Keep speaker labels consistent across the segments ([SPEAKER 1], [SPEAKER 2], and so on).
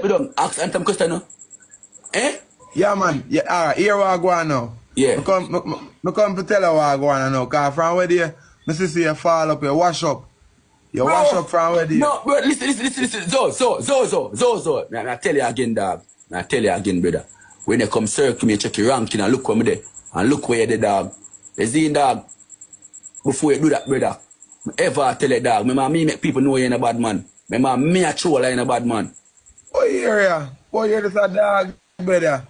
[SPEAKER 1] We don't ask and some question, no? Eh?
[SPEAKER 2] Yeah, man. Yeah, alright, here what I go on now.
[SPEAKER 1] Yeah.
[SPEAKER 2] Me come to tell you what I go on now, because from where there, me see you fall up, you wash up. You wash up from where there.
[SPEAKER 1] No, bro, listen. Zozo. I tell you again, dog. I tell you again, brother. When you come circle me, check your ranking and look where me there. And look where you there, dog. You see, dog, before you do that, brother, ever tell you, dog, me make people know you ain't a bad man. Me a troll, I ain't a bad man.
[SPEAKER 2] Oh, yeah. Oh, you're just a dog, brother.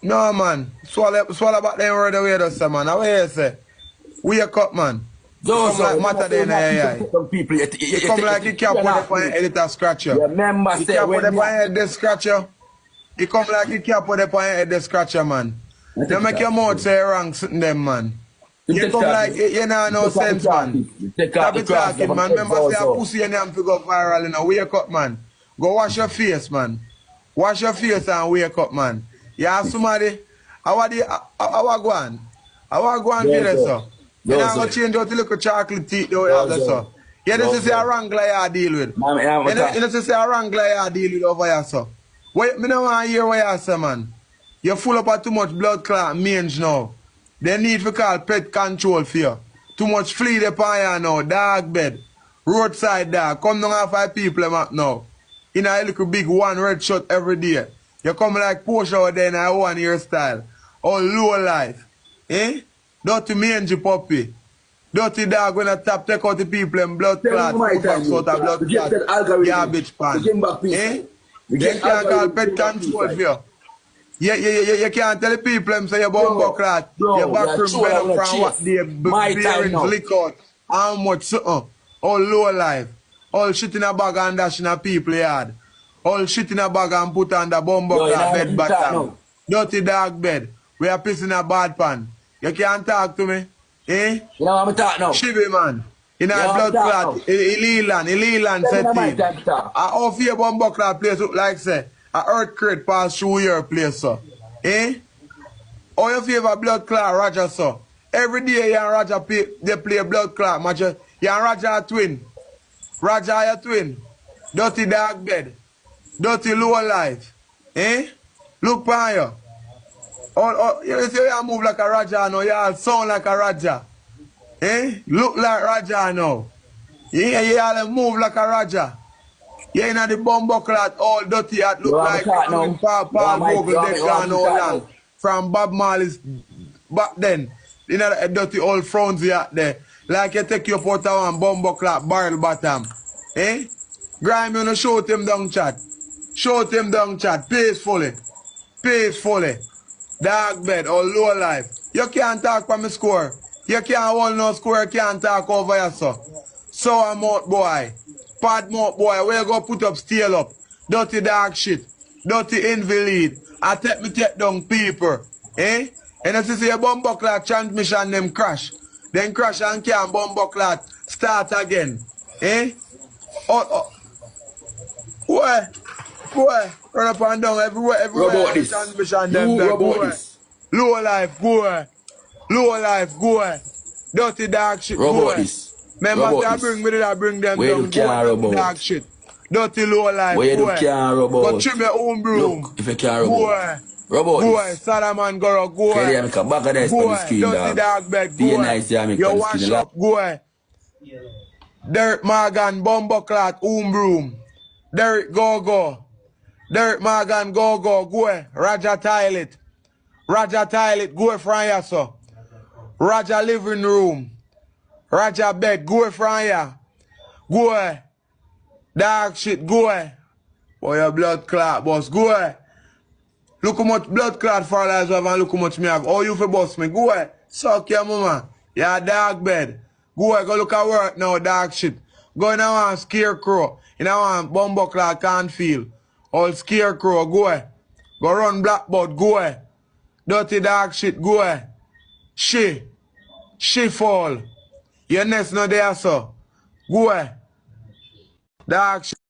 [SPEAKER 2] No, man. Swallow back them word away, though, sir, man. How you say? Wake up, man.
[SPEAKER 1] Zozo,
[SPEAKER 2] come like matter then,
[SPEAKER 1] people.
[SPEAKER 2] You come like you can't put up on your head, it'll scratch you.
[SPEAKER 1] Remember,
[SPEAKER 2] you can't put up on your head, they scratch you. You come like you can't put up on your head, they scratch you, man. You make your mouth say wrong, sitting them, man. You come like, you know, no sense, man. Stop it talking, man. Remember, say a pussy and them to go viral, you know. Wake up, man. Go wash your face, man. Wash your face and wake up, man. Yeah, somebody, I want go on. I want go on for this, sir. You know, I'm going to change out the little chocolate teeth, though, you have this, sir. You know, this is a wrangler you deal with. You know, this is a wrangler you deal with over here, sir. Wait, me don't want to hear what you say, man. You're full up of too much blood clot mange now. They need to call pet control for you. Too much flea upon you now, dog bed. Roadside dog. Come down and 5 people now. In a little big one red shirt every day. You come like Porsche out there in a one hairstyle. All low life. Eh? Dirty mangy puppy. Dirty dog when I tap take out the people and blood clot. Out of blood clot. Garbage pan. Eh? They can't call pet control for you. You can't tell the people them say you're bumbo clot. Your backroom bed up from what they bearings lick out. How much something. All low life. All shit in a bag and dash in a people yard. All shit in a bag and put on the bumbo clot bed bottom. Dirty dog bed. We are pissing a bad pan. You can't talk to me. Eh?
[SPEAKER 1] You know what I'm talking now?
[SPEAKER 2] Shibby man. In a blood clot. Leland said thing. I offer your bumbo clot place look like say. A earthquake pass through your place, sir. Eh? Or your favorite blood clot, Roger, sir. Every day you and Roger they play blood clot match. You and Roger are twin. Roger are twin. Dirty dog bed. Dirty low life. Eh? Look for you. You see you move like a Roger now. You all sound like a Roger. Eh? Look like Roger now. You all move like a Roger. You in the bumbo clot all dirty at look like Paul Vogel they gone all long. From Bob Marley's back then. You know the dirty old frowns out there. Like you take your pot out and bumbo clot barrel bottom. Eh? Grime, you know, shoot him down chat. Shoot him down chat. Peacefully. Peacefully. Dog bed or low life. You can't talk from me score. You can't hold no score, you can't talk over here, sir. So I'm out, boy. Bad mouth boy, where you go put up, steal up. Dirty dog shit. Dirty invalid. I take down people. Eh? And as you see a bumbo clot transmission them crash. Then crash and can't bumbo clot start again. Eh? Boy, run up and down everywhere. Transmission them boy. Low life, boy. Low life, boy. Dirty dog shit, boy. Remember, I bring them down, dog shit. Dirty low life,
[SPEAKER 1] where you care about?
[SPEAKER 2] Go trim your own broom.
[SPEAKER 1] Look, if you care about.
[SPEAKER 2] Boy, Salaman Goro, boy.
[SPEAKER 1] Okay, make a back of this on the screen,
[SPEAKER 2] dirty dog bed, boy.
[SPEAKER 1] Be nice, yeah, make
[SPEAKER 2] you wash up, boy. Derek Morgan, Bumbo Clot, broom. Derek Go. Derek Morgan, go, boy. Raja toilet. Go from here, sir. Raja living room. Raja bed, go from here. Go. Dog shit, go. Boy, your blood clot, boss, go. Look how much blood clot for as well and look how much me have. Oh, you for boss me, go. Suck your mama. Yeah, dog bed. Go look at work now, dog shit. Go in now and scarecrow. In now and bumbo clot can't feel. All scarecrow, go. Go run blackboard, go. Dirty dog shit, go. She fall. Your nest no there, so. Go. Dog shit.